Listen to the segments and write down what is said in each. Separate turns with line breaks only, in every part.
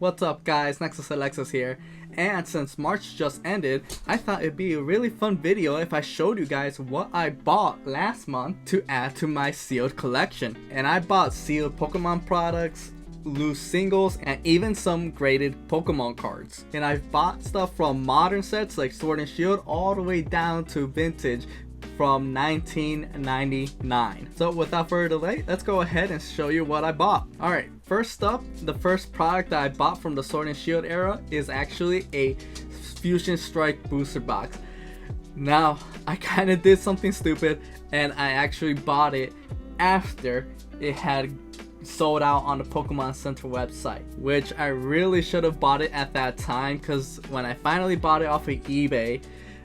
What's up guys, Nexus Alexis here, and since March just ended, I thought it'd be a really fun video if I showed you guys what I bought last month to add to my sealed collection. And I bought sealed Pokemon products, loose singles, and even some graded Pokemon cards. And I've bought stuff from modern sets like Sword and Shield all the way down to vintage from 1999. So without further delay, let's go ahead and show you what I bought. Alright, first up, the first product that I bought from the Sword and Shield era is actually a Fusion Strike booster box. Now, I kind of did something stupid and I actually bought it after it had sold out on the Pokemon Center website, which I really should have bought it at that time, because when I finally bought it off of eBay,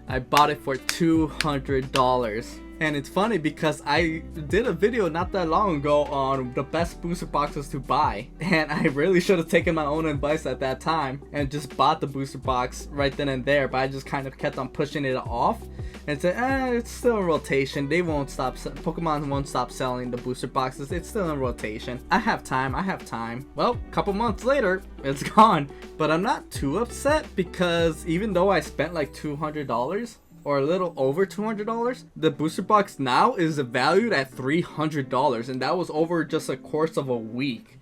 I bought it for $200. And it's funny because I did a video not that long ago on the best booster boxes to buy, and I really should have taken my own advice at that time and just bought the booster box right then and there, but I just kind of kept on pushing it off and said, it's still in rotation, they won't stop, Pokemon won't stop selling the booster boxes, it's still in rotation, I have time. Well, a couple months later, it's gone. But I'm not too upset, because even though I spent like $200 or a little over $200, the booster box now is valued at $300, and that was over just a course of a week.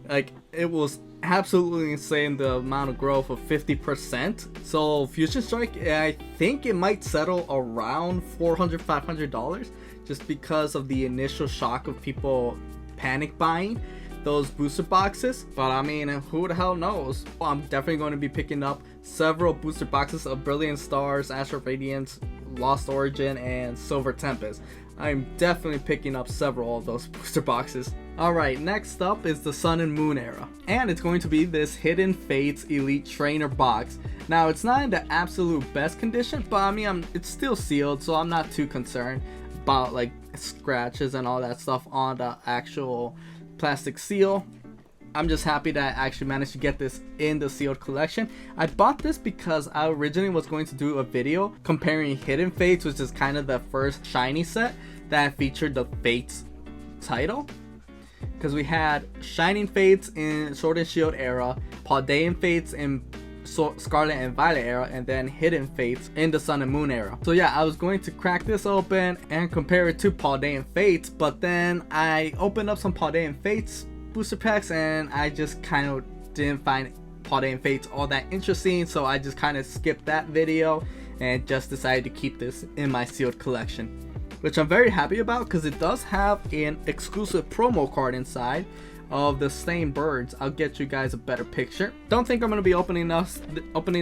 Like, it was absolutely insane, the amount of growth of 50%. So Fusion Strike, I think it might settle around $400-$500, just because of the initial shock of people panic buying those booster boxes. But I mean, who the hell knows? Well, I'm definitely going to be picking up several booster boxes of Brilliant Stars, Astral Radiance, Lost Origin, and Silver Tempest. I'm definitely picking up several of those booster boxes. Alright, next up is the Sun and Moon era, and it's going to be this Hidden Fates Elite Trainer box. Now, it's not in the absolute best condition, but I mean, it's still sealed, so I'm not too concerned about like scratches and all that stuff on the actual plastic seal. I'm just happy that I actually managed to get this in the sealed collection. I bought this because I originally was going to do a video comparing Hidden Fates, which is kind of the first shiny set that featured the Fates title, because we had Shining Fates in Sword and Shield era, Paldean Fates in Scarlet and Violet era, and then Hidden Fates in the Sun and Moon era. So yeah, I was going to crack this open and compare it to Paldean Fates, but then I opened up some Paldean Fates booster packs and I just kind of didn't find Paldean Fates all that interesting, so I just kind of skipped that video and just decided to keep this in my sealed collection, which I'm very happy about, because it does have an exclusive promo card inside of the same birds. I'll get you guys a better picture. Don't think I'm going to be opening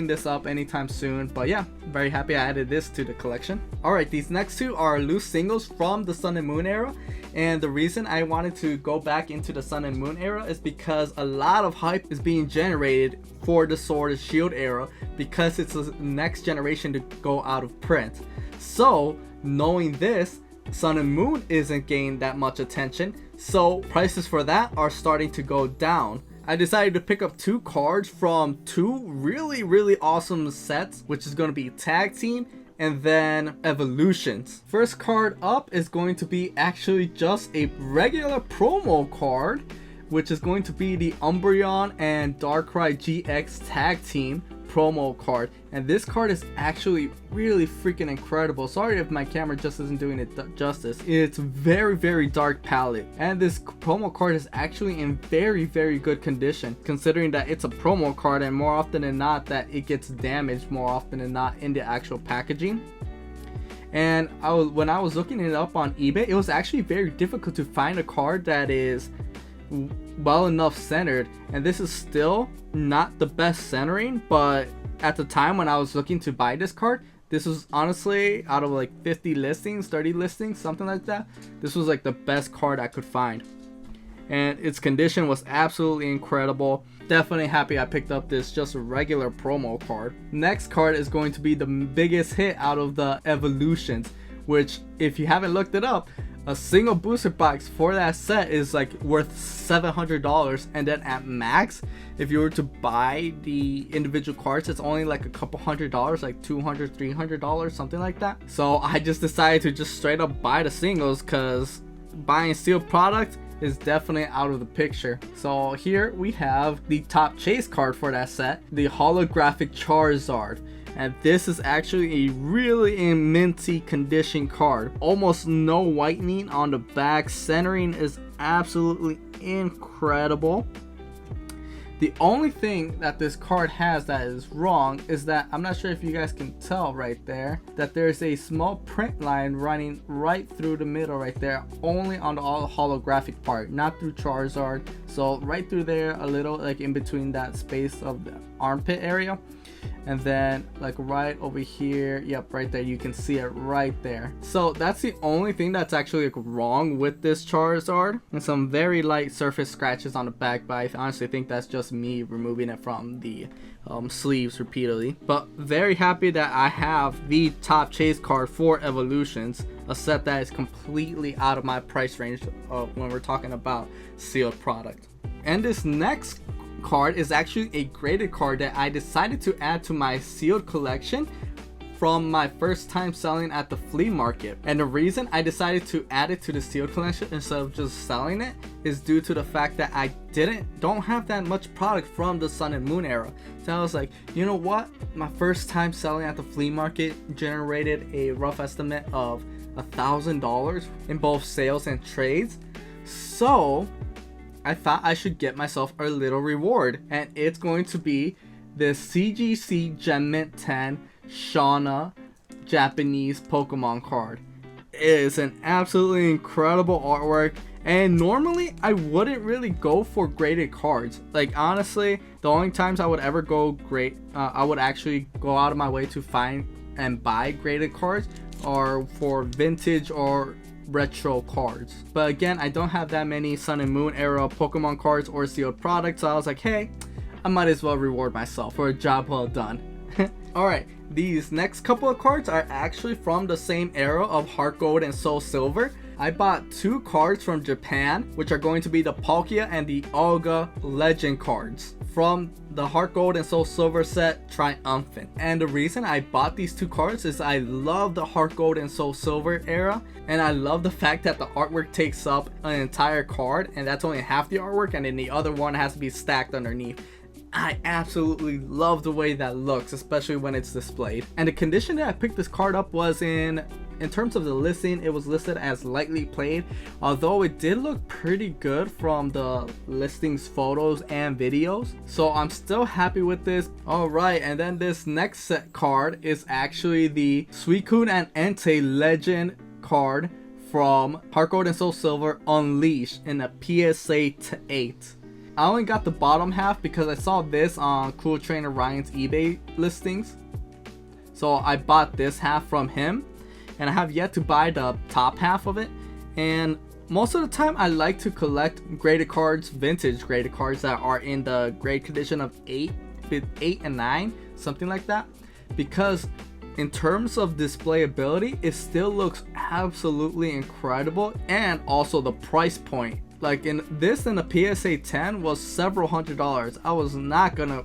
this up anytime soon, but yeah, very happy I added this to the collection. Alright, these next two are loose singles from the Sun and Moon era, and the reason I wanted to go back into the Sun and Moon era is because a lot of hype is being generated for the Sword and Shield era, because it's the next generation to go out of print. So knowing this, Sun and Moon isn't gaining that much attention, so prices for that are starting to go down. I decided to pick up two cards from two really awesome sets, which is going to be Tag Team and then Evolutions. First card up is going to be actually just a regular promo card, which is going to be the Umbreon and Darkrai GX Tag Team promo card, and this card is actually really freaking incredible. Sorry if my camera just isn't doing it justice. It's very dark palette, and this promo card is actually in very good condition, considering that it's a promo card, and more often than not that it gets damaged more often than not in the actual packaging. And when I was looking it up on eBay, it was actually very difficult to find a card that is well enough centered, and this is still not the best centering, but at the time when I was looking to buy this card, this was honestly, out of like 50 listings, 30 listings, something like that, this was like the best card I could find, and its condition was absolutely incredible. Definitely happy I picked up this just regular promo card. Next card is going to be the biggest hit out of the Evolutions, which, if you haven't looked it up, a single booster box for that set is like worth $700, and then at max, if you were to buy the individual cards, it's only like a couple $100, like $200-$300, something like that. So I just decided to just straight up buy the singles, because buying sealed product is definitely out of the picture. So here we have the top chase card for that set, the holographic Charizard. And this is actually a really minty condition card. Almost no whitening on the back. Centering is absolutely incredible. The only thing that this card has that is wrong is that, I'm not sure if you guys can tell right there, that there's a small print line running right through the middle right there, only on the holographic part, not through Charizard. So right through there, a little like in between that space of the armpit area. And then like right over here, yep, right there, you can see it right there. So that's the only thing that's actually like wrong with this Charizard, and some very light surface scratches on the back, but I honestly think that's just me removing it from the sleeves repeatedly. But very happy that I have the top chase card for Evolutions, a set that is completely out of my price range when we're talking about sealed product. And this next card is actually a graded card that I decided to add to my sealed collection from my first time selling at the flea market. And the reason I decided to add it to the sealed collection instead of just selling it is due to the fact that I don't have that much product from the Sun and Moon era. So I was like, you know what, my first time selling at the flea market generated a rough estimate of $1,000 in both sales and trades. So I thought I should get myself a little reward, and it's going to be the CGC Gem Mint 10 Shauna Japanese Pokemon card. It is an absolutely incredible artwork, and normally I wouldn't really go for graded cards. Like honestly, the only times I would ever go I would actually go out of my way to find and buy graded cards are for vintage or retro cards. But again, I don't have that many Sun and Moon era Pokemon cards or sealed products, so I was like, hey, I might as well reward myself for a job well done. Alright, these next couple of cards are actually from the same era of Heart Gold and Soul Silver. I bought 2 cards from Japan, which are going to be the Palkia and the Olga Legend cards from the Heart Gold and Soul Silver set Triumphant. And the reason I bought these 2 cards is I love the Heart Gold and Soul Silver era, and I love the fact that the artwork takes up an entire card, and that's only half the artwork, and then the other one has to be stacked underneath. I absolutely love the way that looks, especially when it's displayed. And the condition that I picked this card up was in terms of the listing, it was listed as lightly played, although it did look pretty good from the listings photos and videos. So I'm still happy with this. Alright, and then this next set card is actually the Suicune and Entei Legend card from Heart Gold and Soul Silver Unleashed in a PSA 8. I only got the bottom half because I saw this on Cool Trainer Ryan's eBay listings. So I bought this half from him, and I have yet to buy the top half of it. And most of the time I like to collect graded cards, vintage graded cards that are in the grade condition of 8 and 9, something like that, because in terms of displayability, it still looks absolutely incredible, and also the price point. Like in the PSA 10 was several $100s. I was not gonna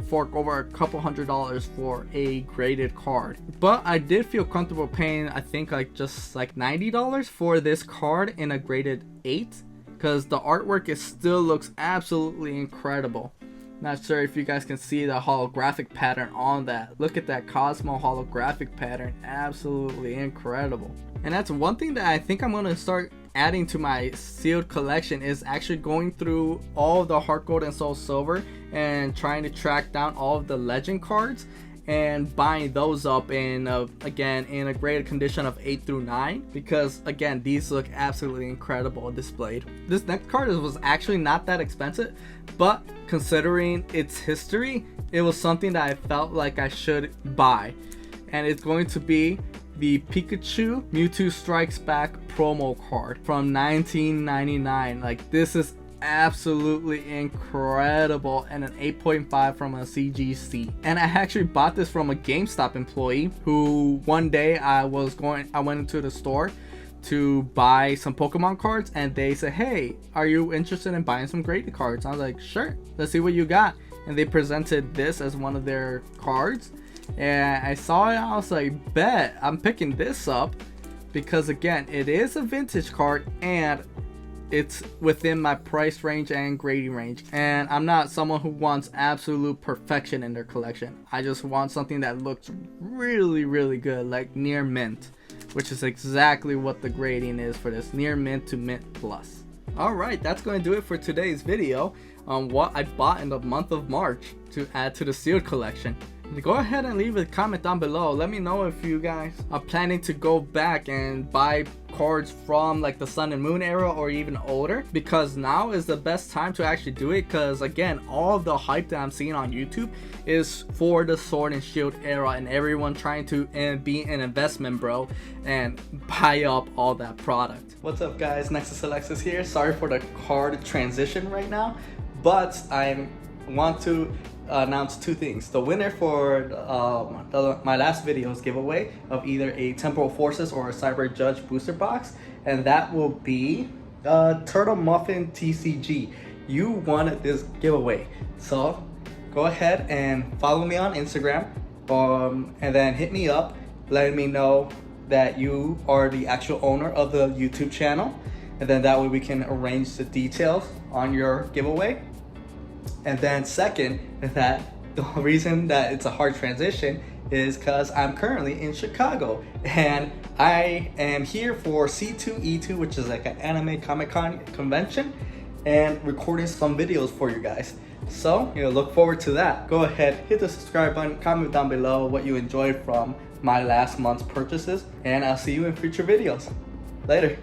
fork over a couple $100s for a graded card, but I did feel comfortable paying, I think just like $90 for this card in a graded 8, because the artwork still looks absolutely incredible. Not sure if you guys can see the holographic pattern on that. Look at that Cosmo holographic pattern, absolutely incredible. And that's one thing that I think I'm gonna start adding to my sealed collection, is actually going through all of the Heart Gold and Soul Silver and trying to track down all of the legend cards and buying those up in again in a graded condition of 8 through 9, because again these look absolutely incredible displayed. This next card was actually not that expensive, but considering its history, it was something that I felt like I should buy, and it's going to be the Pikachu Mewtwo Strikes Back promo card from 1999. Like, this is absolutely incredible, and an 8.5 from a CGC. And I actually bought this from a GameStop employee who one day I went into the store to buy some Pokemon cards, and they said, hey, are you interested in buying some graded cards? I was like, sure, let's see what you got. And they presented this as one of their cards, and I saw it, I was like, bet, I'm picking this up, because again, it is a vintage card, and it's within my price range and grading range. And I'm not someone who wants absolute perfection in their collection. I just want something that looks really, really good, like near mint, which is exactly what the grading is for this, near mint to mint plus. Alright, that's going to do it for today's video on what I bought in the month of March to add to the sealed collection. Go ahead and leave a comment down below. Let me know if you guys are planning to go back and buy cards from like the Sun and Moon era or even older, because now is the best time to actually do it, because again, all of the hype that I'm seeing on YouTube is for the Sword and Shield era and everyone trying to be an investment bro and buy up all that product. What's up guys, Nexus Alexis here. Sorry for the card transition right now, but I want to announce two things. The winner for my last video's giveaway of either a Temporal Forces or a Cyber Judge booster box, and that will be Turtle Muffin TCG. You wanted this giveaway, so go ahead and follow me on Instagram, and then hit me up letting me know that you are the actual owner of the YouTube channel, and then that way we can arrange the details on your giveaway. And then second, that the reason that it's a hard transition is because I'm currently in Chicago and I am here for C2E2, which is like an anime Comic-Con convention, and recording some videos for you guys. So, look forward to that. Go ahead, hit the subscribe button, comment down below what you enjoyed from my last month's purchases, and I'll see you in future videos. Later.